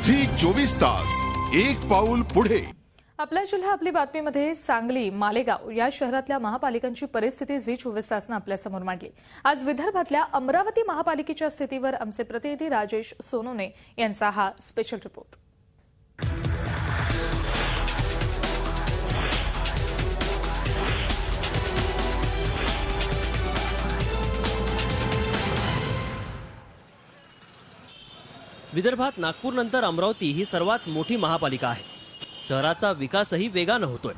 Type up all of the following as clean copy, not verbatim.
Zee 24 तास एक पाऊल पुढे। आपला जिल्हा आपली बातमीमध्ये सांगली मालेगाव या शहरातल्या महापालिकांची परिस्थिती झी 24 तासने आपल्या समोर मांडली। आज विदर्भातल्या अमरावती महापालिकेच्या स्थितीवर आमचे प्रतिनिधी राजेश सोनोने यांचा हा स्पेशल रिपोर्ट। विदर्भात नागपूरनंतर अमरावती ही सर्वात मोठी महापालिका आहे। शहराचा विकासही वेगाने होतोय।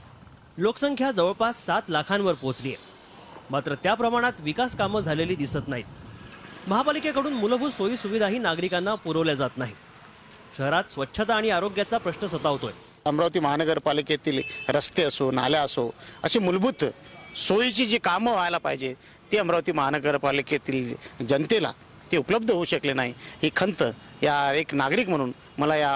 लोकसंख्या जवळपास 7 लाखांवर पोहोचली आहे। मात्र त्या प्रमाणात विकास कामं झालेली दिसत नाहीत। महापालिकेकडून मूलभूत सोयी सुविधाही नागरिकांना पुरवल्या जात नाहीत। शहरात स्वच्छता आणि आरोग्याचा प्रश्न सतावतोय। अमरावती महानगरपालिकेतील रस्ते असो, नाल्या असो, अशी मूलभूत सोयीची जी कामं व्हायला पाहिजे ती अमरावती महानगरपालिकेतील जनतेला ते उपलब्ध होऊ शकले नाही। ही खंत या एक नागरिक म्हणून मला या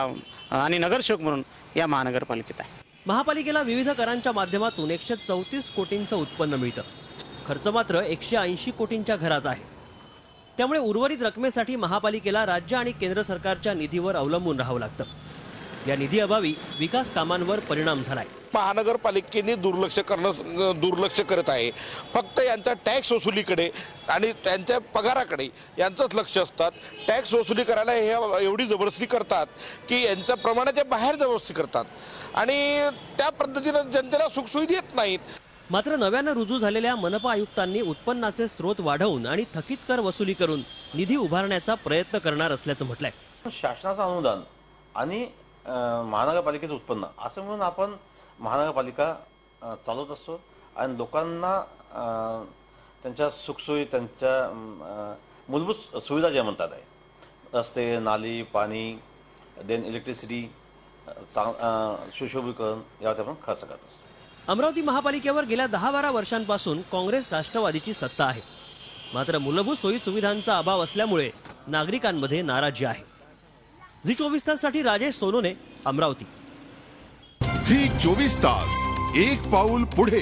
आणि नगरसेवक म्हणून या महानगरपालिकेत आहे। महापालिकेला विविध करांच्या माध्यमातून 134 कोटींचं उत्पन्न मिळतं। खर्च मात्र 180 कोटींच्या घरात आहे। त्यामुळे उर्वरित रकमेसाठी महापालिकेला राज्य आणि केंद्र सरकारच्या निधीवर अवलंबून राहावं लागतं। या निधी अभावी विकास कामांवर परिणाम झालाय। महानगरपालिकेने दुर्लक्ष करत आहे। फक्त यांचा टॅक्स वसुलीकडे आणि त्यांच्या पगाराकडे यांचंच लक्ष असतात। टॅक्स वसुली करायला हे एवढी जबरदस्ती करतात की यांच्या प्रमाणाच्या बाहेर जबरदस्ती करतात आणि त्या पद्धतीने जनतेला सुखसुविधा देत नाहीत। मात्र नव्यानं रुजू झालेल्या मनपा आयुक्तांनी उत्पन्नाचे स्रोत वाढवून आणि थकीत कर वसुली करून निधी उभारण्याचा प्रयत्न करणार असल्याचं म्हटलंय। शासनाचं अनुदान आणि महानगरपालिकेचं उत्पन्न असं म्हणून आपण महानगरपालिका चालवत असतो आणि लोकांना त्यांच्या सुखसोयी, त्यांच्या मूलभूत सुविधा ज्या म्हणतात आहे, रस्ते, नाली, पाणी, देन इलेक्ट्रिसिटी, सुशोभीकरण यावर आपण खर्च करत असतो। अमरावती महापालिकेवर गेल्या 10-12 वर्षांपासून काँग्रेस राष्ट्रवादीची सत्ता आहे। मात्र मूलभूत सोयी सुविधांचा अभाव असल्यामुळे नागरिकांमध्ये नाराजी आहे। झी 24 ताससाठी राजेश सोनोने, अमरावती। झी 24 तास एक पाऊल पुढे।